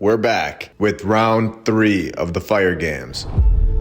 We're back with round 3 of the fire games.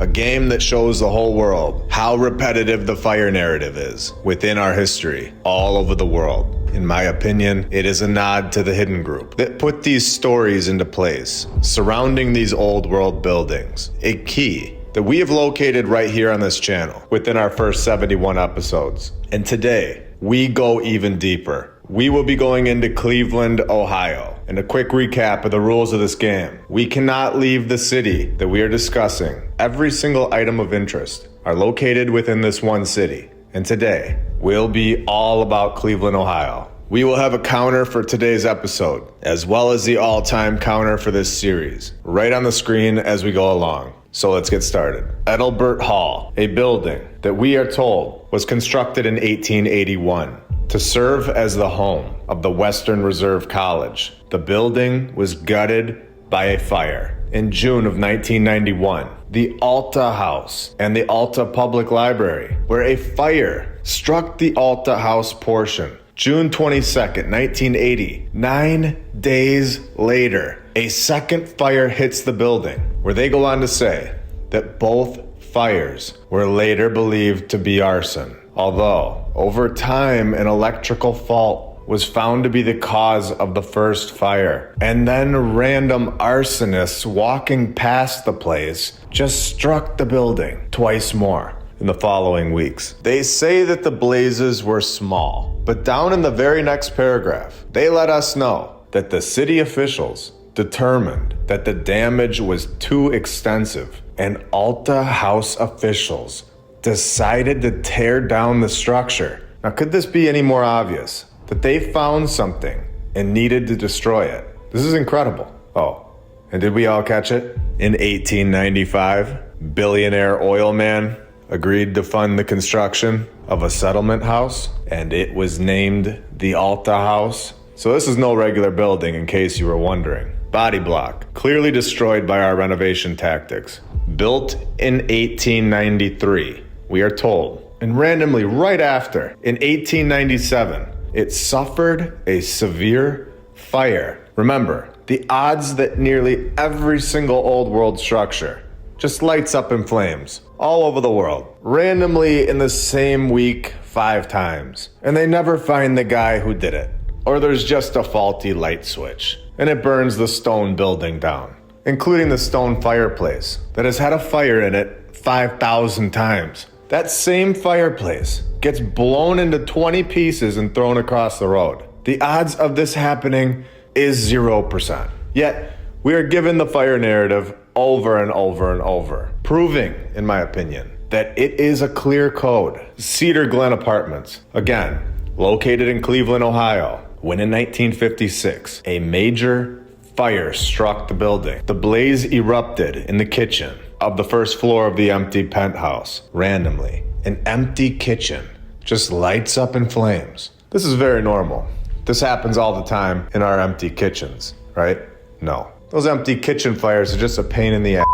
A game that shows the whole world how repetitive the fire narrative is within our history all over the world. In my opinion, it is a nod to the Hidden Group that put these stories into place surrounding these old world buildings. A key that we have located right here on this channel within our first 71 episodes. And today, we go even deeper. We will be going into Cleveland, Ohio. And a quick recap of the rules of this game. We cannot leave the city that we are discussing. Every single item of interest are located within this one city. And today, will be all about Cleveland, Ohio. We will have a counter for today's episode, as well as the all-time counter for this series, right on the screen as we go along. So let's get started. Edelbert Hall, a building that we are told was constructed in 1881 to serve as the home of the Western Reserve College. The building was gutted by a fire. In June of 1991, the Alta House and the Alta Public Library, where a fire struck the Alta House portion. June 22nd, 1980, 9 days later, a second fire hits the building, where they go on to say that both fires were later believed to be arson. Although, over time, an electrical fault was found to be the cause of the first fire. And then random arsonists walking past the place just struck the building twice more in the following weeks. They say that the blazes were small, but down in the very next paragraph, they let us know that the city officials determined that the damage was too extensive, and Alta House officials decided to tear down the structure. Now, could this be any more obvious? That they found something and needed to destroy it. This is incredible. Oh, and did we all catch it? In 1895, billionaire oil man agreed to fund the construction of a settlement house, and it was named the Alta House. So this is no regular building, in case you were wondering. Body block, clearly destroyed by our renovation tactics. Built in 1893, we are told. And randomly, right after, in 1897, it suffered a severe fire. Remember, the odds that nearly every single old world structure just lights up in flames all over the world, randomly in the same week 5 times. And they never find the guy who did it. Or there's just a faulty light switch, and it burns the stone building down, including the stone fireplace that has had a fire in it 5,000 times. That same fireplace gets blown into 20 pieces and thrown across the road. The odds of this happening is 0%. Yet, we are given the fire narrative over and over and over, proving, in my opinion, that it is a clear code. Cedar Glen Apartments, again, located in Cleveland, Ohio, when in 1956, a major fire struck the building. The blaze erupted in the kitchen of the first floor of the empty penthouse. Randomly, an empty kitchen just lights up in flames. This is very normal. This happens all the time in our empty kitchens, right? No. Those empty kitchen fires are just a pain in the ass,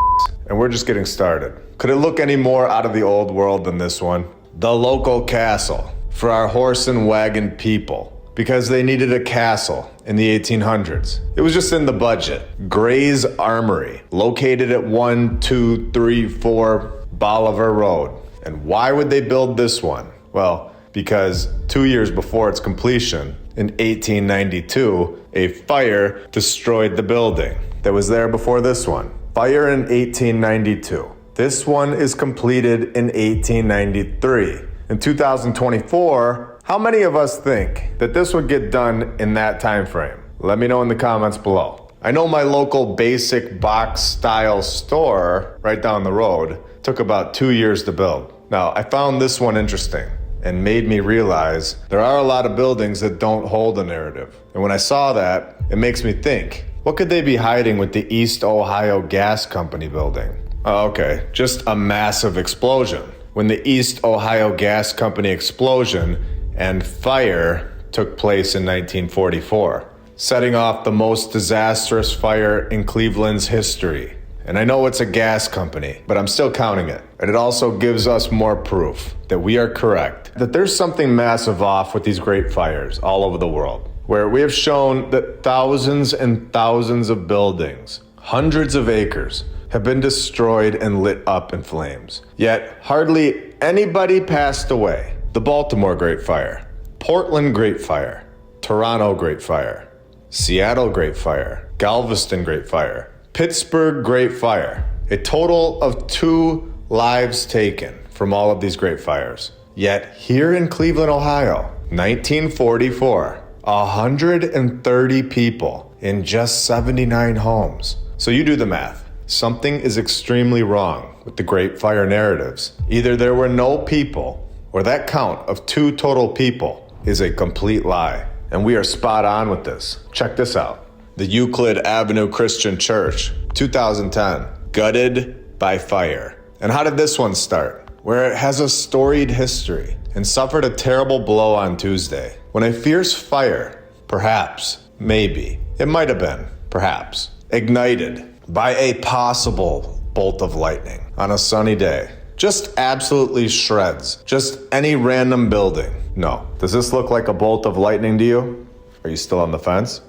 and we're just getting started. Could it look any more out of the old world than this one? The local castle for our horse and wagon people, because they needed a castle in the 1800s. It was just in the budget. Gray's Armory, located at 1234 Bolivar Road. And why would they build this one? Well, because 2 years before its completion, in 1892, a fire destroyed the building that was there before this one. Fire in 1892. This one is completed in 1893. In 2024, how many of us think that this would get done in that time frame? Let me know in the comments below. I know my local basic box style store right down the road took about 2 years to build. Now, I found this one interesting and made me realize there are a lot of buildings that don't hold a narrative. And when I saw that, it makes me think, what could they be hiding with the East Ohio Gas Company building? Oh, okay, just a massive explosion. When the East Ohio Gas Company explosion and fire took place in 1944, setting off the most disastrous fire in Cleveland's history. And I know it's a gas company, but I'm still counting it. And it also gives us more proof that we are correct, that there's something massive off with these great fires all over the world. where we have shown that thousands and thousands of buildings, hundreds of acres, have been destroyed and lit up in flames. Yet hardly anybody passed away. The Baltimore Great Fire, Portland Great Fire, Toronto Great Fire, Seattle Great Fire, Galveston Great Fire, Pittsburgh Great Fire. A total of 2 lives taken from all of these great fires. Yet here in Cleveland, Ohio, 1944, 130 people in just 79 homes. So you do the math. Something is extremely wrong with the Great Fire narratives. Either there were no people, or that count of 2 total people is a complete lie. And we are spot on with this. Check this out. The Euclid Avenue Christian Church, 2010, gutted by fire. And how did this one start? Where it has a storied history and suffered a terrible blow on Tuesday, when a fierce fire, perhaps, maybe, it might have been, perhaps, ignited by a possible bolt of lightning on a sunny day. Just absolutely shreds. Just any random building. No. Does this look like a bolt of lightning to you? Are you still on the fence?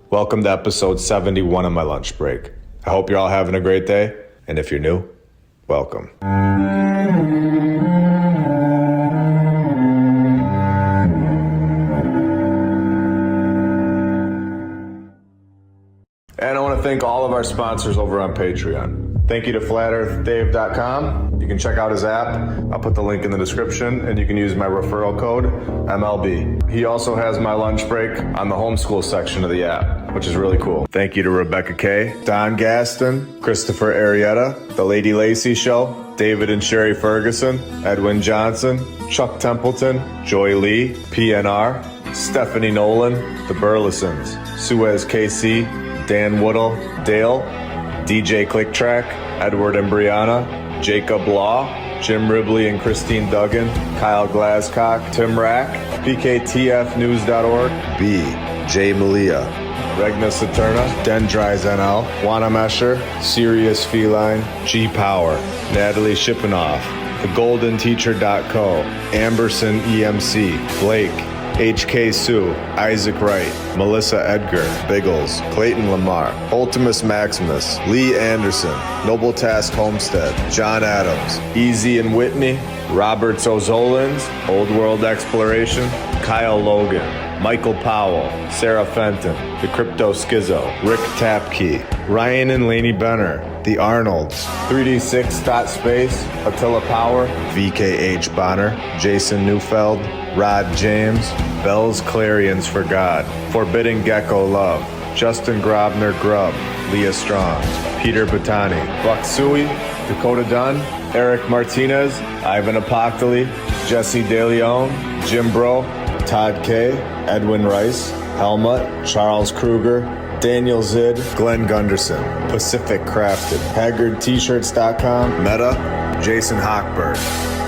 Welcome to episode 71 of my lunch break. I hope you're all having a great day. And if you're new, welcome. And I want to thank all of our sponsors over on Patreon. Thank you to FlatEarthDave.com. You can check out his app. I'll put the link in the description, and you can use my referral code, MLB. He also has my lunch break on the homeschool section of the app, which is really cool. Thank you to Rebecca Kay, Don Gaston, Christopher Arietta, The Lady Lacey Show, David and Sherry Ferguson, Edwin Johnson, Chuck Templeton, Joy Lee, PNR, Stephanie Nolan, The Burlesons, Suez KC, Dan Woodall, Dale, DJ Clicktrack, Edward and Brianna, Jacob Law, Jim Ribley and Christine Duggan, Kyle Glascock, Tim Rack, PKTFnews.org, B, J Malia, Regna Saturna, Dendries NL, Juana Mesher, Sirius Feline, G Power, Natalie Shipinoff, TheGoldenTeacher.co, Amberson EMC, Blake, HK Sue, Isaac Wright, Melissa Edgar, Biggles, Clayton Lamar, Ultimus Maximus, Lee Anderson, Noble Task Homestead, John Adams, Easy and Whitney, Roberts O'Zolins, Old World Exploration, Kyle Logan, Michael Powell, Sarah Fenton, The Crypto Schizo, Rick Tapkey, Ryan and Laney Benner, The Arnolds, 3D6.Space, Attila Power, VKH Bonner, Jason Neufeld, Rod James, Bell's Clarions for God, Forbidden Gecko Love, Justin Grobner Grubb, Leah Strong, Peter Batani, Bucksui, Dakota Dunn, Eric Martinez, Ivan Apoctoli, Jesse DeLeon, Jim Bro, Todd K, Edwin Rice, Helmut, Charles Kruger, Daniel Zid, Glenn Gunderson, Pacific Crafted, HaggardT-shirts.com, Meta, Jason Hochberg,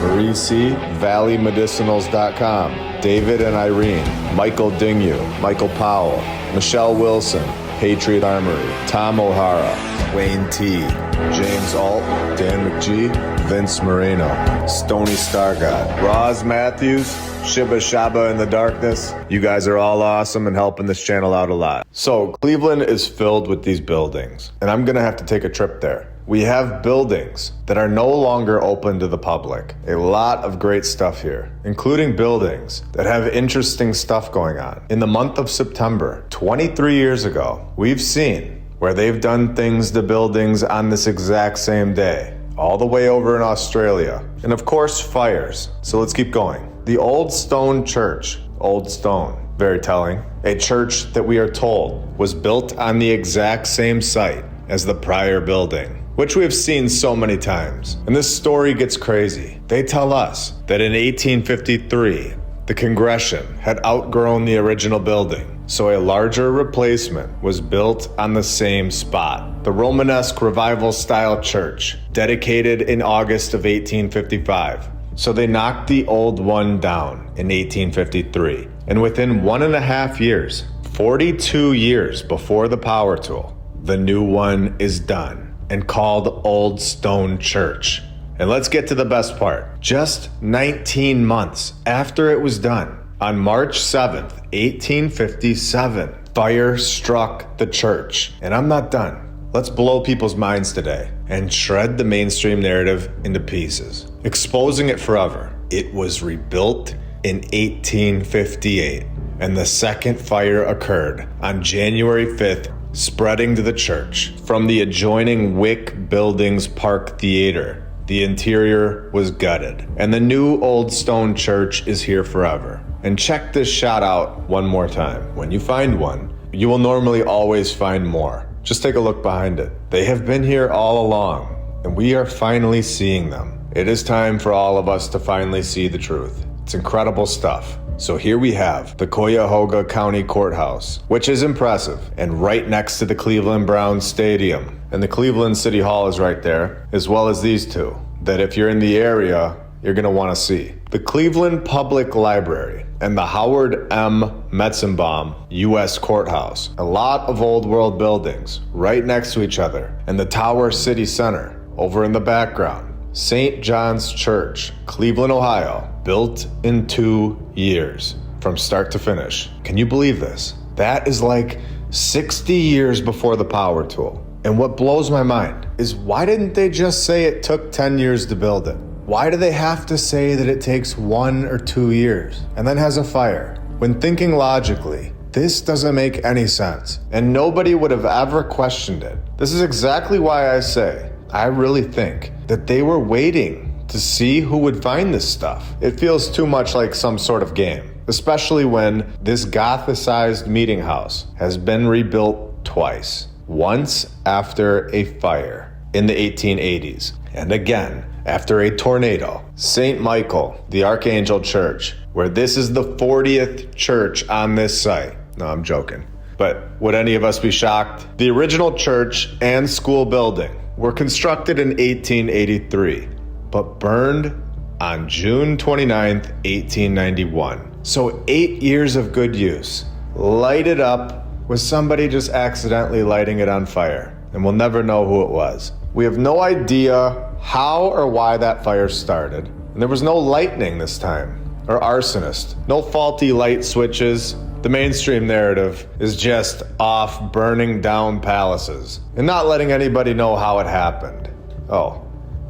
Marie C, ValleyMedicinals.com, David and Irene, Michael Dingyu, Michael Powell, Michelle Wilson, Patriot Armory, Tom O'Hara, Wayne T, James Alt, Dan McGee, Vince Moreno, Stony Stargod, Roz Matthews, Shiba Shaba in the Darkness. You guys are all awesome and helping this channel out a lot. So Cleveland is filled with these buildings, and I'm gonna have to take a trip there. We have buildings that are no longer open to the public. A lot of great stuff here, including buildings that have interesting stuff going on. In the month of September, 23 years ago, we've seen where they've done things to buildings on this exact same day, all the way over in Australia. And of course, fires. So let's keep going. The Old Stone Church, Old Stone, very telling. A church that we are told was built on the exact same site as the prior building, which we have seen so many times. And this story gets crazy. They tell us that in 1853, the Congression had outgrown the original building, so a larger replacement was built on the same spot. The Romanesque Revival-style church, dedicated in August of 1855. So they knocked the old one down in 1853. And within 1.5 years, 42 years before the power tool, the new one is done and called Old Stone Church. And let's get to the best part. Just 19 months after it was done, On March 7th, 1857, fire struck the church. And I'm not done. Let's blow people's minds today and shred the mainstream narrative into pieces, exposing it forever. It was rebuilt in 1858, and the second fire occurred on January 5th, spreading to the church from the adjoining Wick Buildings Park Theater. The interior was gutted, and the new old stone church is here forever. And check this shot out one more time. When you find one, you will normally always find more. Just take a look behind it. They have been here all along, and we are finally seeing them. It is time for all of us to finally see the truth. It's incredible stuff. So here we have the Cuyahoga County Courthouse, which is impressive, and right next to the Cleveland Browns Stadium. And the Cleveland City Hall is right there, as well as these two, that if you're in the area, you're gonna wanna see. The Cleveland Public Library and the Howard M. Metzenbaum U.S. Courthouse. A lot of old world buildings right next to each other. And the Tower City Center over in the background. St. John's Church, Cleveland, Ohio, built in 2 years from start to finish. Can you believe this? That is like 60 years before the power tool. And what blows my mind is why didn't they just say it took 10 years to build it? Why do they have to say that it takes 1 or 2 years and then has a fire? When thinking logically, this doesn't make any sense, and nobody would have ever questioned it. This is exactly why I say, I really think that they were waiting to see who would find this stuff. It feels too much like some sort of game, especially when this Gothicized meeting house has been rebuilt twice. Once after a fire in the 1880s, and again after a tornado. St. Michael, the Archangel Church, where this is the 40th church on this site. No, I'm joking. But would any of us be shocked? The original church and school building were constructed in 1883, but burned on June 29th, 1891. So 8 years of good use, lighted up with somebody just accidentally lighting it on fire. And we'll never know who it was. We have no idea how or why that fire started. And there was no lightning this time, or arsonist. No faulty light switches. The mainstream narrative is just off burning down palaces and not letting anybody know how it happened. Oh,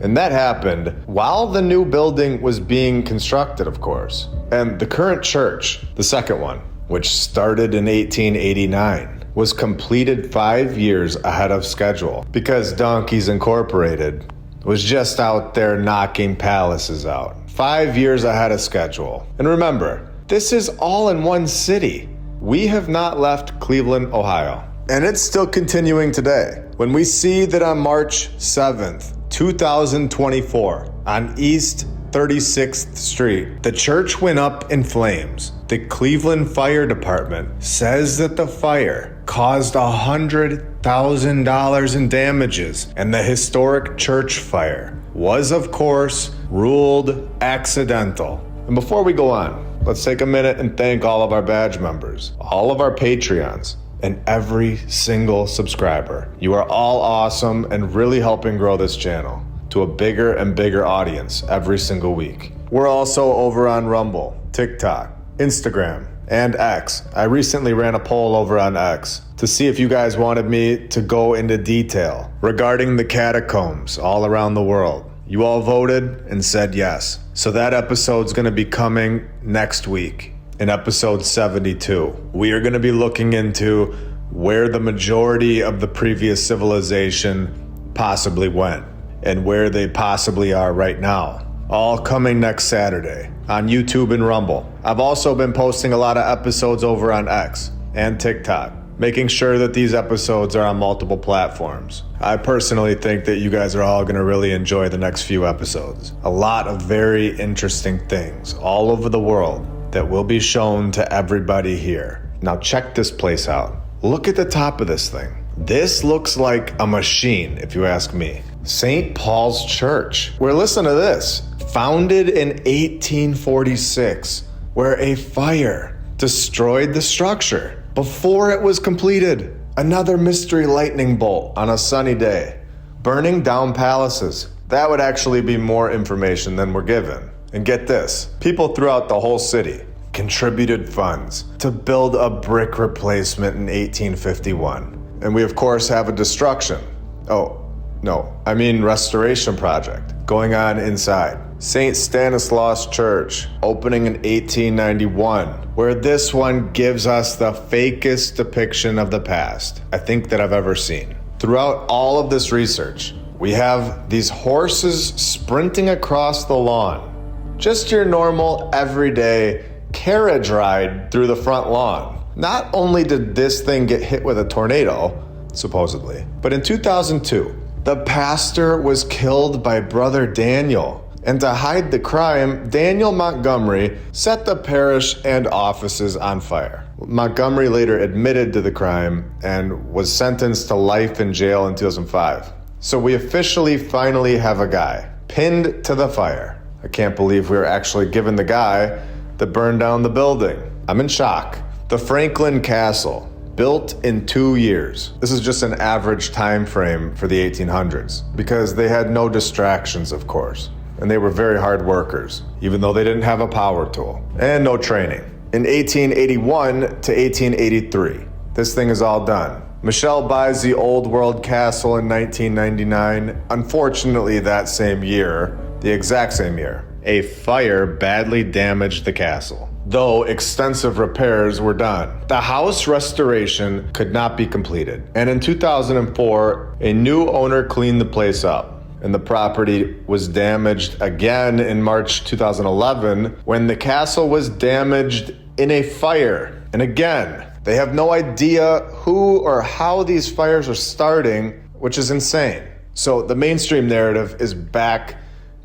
and that happened while the new building was being constructed, of course. And the current church, the second one, which started in 1889, was completed 5 years ahead of schedule because Donkeys Incorporated was just out there knocking palaces out. 5 years ahead of schedule. And remember, this is all in one city. We have not left Cleveland, Ohio. And it's still continuing today. When we see that on March 7th, 2024, on East 36th Street, the church went up in flames. The Cleveland Fire Department says that the fire caused $100,000 in damages, and the historic church fire was, of course, ruled accidental. And before we go on, let's take a minute and thank all of our badge members, all of our Patreons, and every single subscriber. You are all awesome and really helping grow this channel to a bigger and bigger audience every single week. We're also over on Rumble, TikTok, Instagram, and X. I recently ran a poll over on X to see if you guys wanted me to go into detail regarding the catacombs all around the world. You all voted and said yes. So that episode's gonna be coming next week in episode 72. We are gonna be looking into where the majority of the previous civilization possibly went and where they possibly are right now. All coming next Saturday on YouTube and Rumble. I've also been posting a lot of episodes over on X and TikTok, making sure that these episodes are on multiple platforms. I personally think that you guys are all going to really enjoy the next few episodes. A lot of very interesting things all over the world that will be shown to everybody here. Now check this place out. Look at the top of this thing. This looks like a machine, if you ask me. St. Paul's Church, where listen to this, founded in 1846, where a fire destroyed the structure before it was completed. Another mystery lightning bolt on a sunny day, burning down palaces. That would actually be more information than we're given. And get this, people throughout the whole city contributed funds to build a brick replacement in 1851. And we of course have a restoration project going on inside. St. Stanislaus Church, opening in 1891, where this one gives us the fakest depiction of the past I think that I've ever seen. Throughout all of this research, we have these horses sprinting across the lawn. Just your normal, everyday carriage ride through the front lawn. Not only did this thing get hit with a tornado, supposedly, but in 2002, the pastor was killed by Brother Daniel. And to hide the crime, Daniel Montgomery set the parish and offices on fire. Montgomery later admitted to the crime and was sentenced to life in jail in 2005. So we officially finally have a guy pinned to the fire. I can't believe we were actually given the guy that burned down the building. I'm in shock. The Franklin Castle, built in 2 years. This is just an average time frame for the 1800s because they had no distractions, of course. And they were very hard workers, even though they didn't have a power tool and no training. In 1881 to 1883, this thing is all done. Michelle buys the Old World Castle in 1999. Unfortunately, that same year, the exact same year, a fire badly damaged the castle, though extensive repairs were done. The house restoration could not be completed. And in 2004, a new owner cleaned the place up. And the property was damaged again in March 2011 when the castle was damaged in a fire. And again, they have no idea who or how these fires are starting, which is insane. So the mainstream narrative is back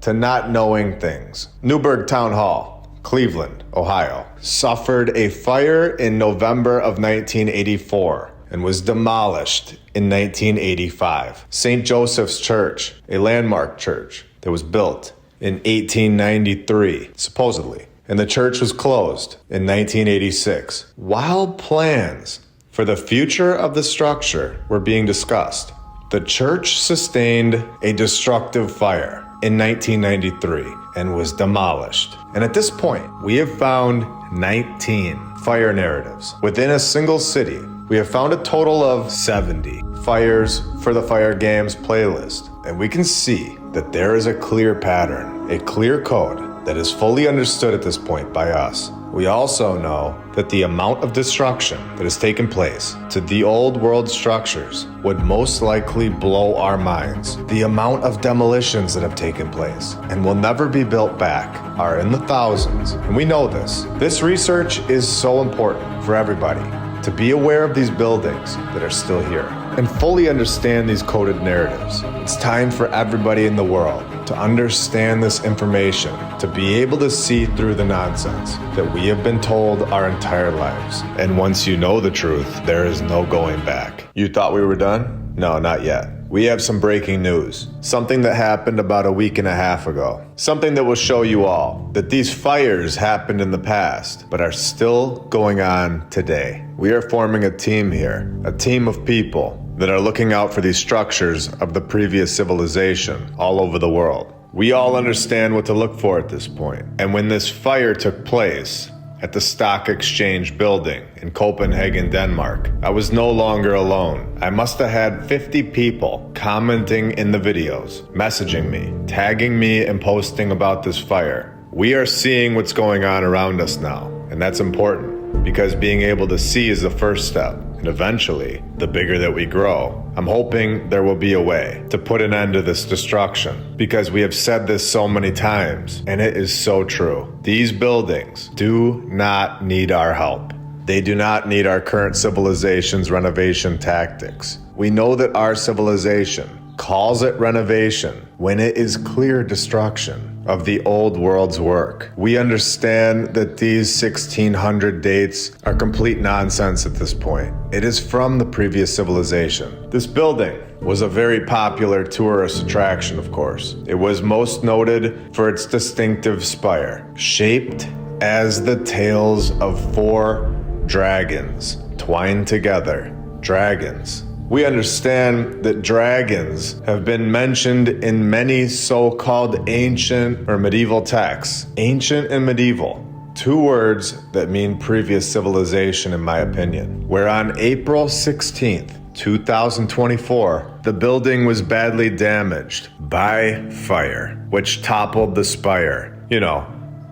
to not knowing things. Newburgh Town Hall, Cleveland, Ohio, suffered a fire in November of 1984. And was demolished in 1985. St. Joseph's Church, a landmark church that was built in 1893, supposedly. And the church was closed in 1986. While plans for the future of the structure were being discussed, the church sustained a destructive fire in 1993 and was demolished. And at this point, we have found 19 fire narratives within a single city. We have found a total of 70 fires for the Fire Games playlist, and we can see that there is a clear pattern, a clear code that is fully understood at this point by us. We also know that the amount of destruction that has taken place to the old world structures would most likely blow our minds. The amount of demolitions that have taken place and will never be built back are in the thousands, and we know this. This research is so important for everybody to be aware of these buildings that are still here and fully understand these coded narratives. It's time for everybody in the world to understand this information, to be able to see through the nonsense that we have been told our entire lives. And once you know the truth, there is no going back. You thought we were done? No, not yet. We have some breaking news. Something that happened about a week and a half ago. Something that will show you all that these fires happened in the past, but are still going on today. We are forming a team here, a team of people that are looking out for these structures of the previous civilization all over the world. We all understand what to look for at this point. And when this fire took place at the Stock Exchange building in Copenhagen, Denmark, I was no longer alone. I must have had 50 people commenting in the videos, messaging me, tagging me, and posting about this fire. We are seeing what's going on around us now, and that's important because being able to see is the first step. And eventually, the bigger that we grow, I'm hoping there will be a way to put an end to this destruction, because we have said this so many times, and it is so true. These buildings do not need our help. They do not need our current civilization's renovation tactics. We know that our civilization calls it renovation when it is clear destruction of the old world's work. We understand that these 1600 dates are complete nonsense at this point. It is from the previous civilization. This building was a very popular tourist attraction, of course. It was most noted for its distinctive spire, shaped as the tails of 4 dragons twined together. Dragons. We understand that dragons have been mentioned in many so-called ancient or medieval texts. Ancient and medieval. Two words that mean previous civilization in my opinion. Where on April 16th, 2024, the building was badly damaged by fire, which toppled the spire. You know,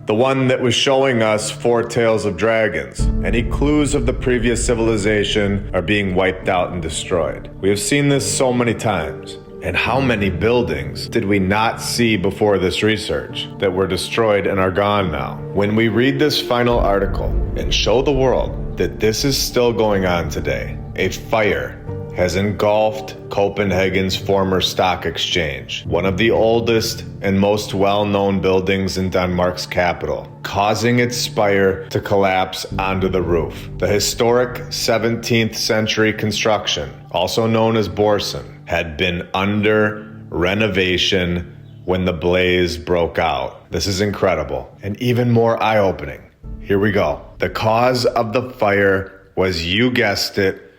the one that was showing us four tails of dragons. Any clues of the previous civilization are being wiped out and destroyed. We have seen this so many times. And how many buildings did we not see before this research that were destroyed and are gone now? When we read this final article and show the world that this is still going on today, a fire has engulfed Copenhagen's former stock exchange, one of the oldest and most well-known buildings in Denmark's capital, causing its spire to collapse onto the roof. The historic 17th century construction, also known as Borsen, had been under renovation when the blaze broke out. This is incredible and even more eye-opening. Here we go. The cause of the fire was, you guessed it,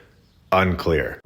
unclear.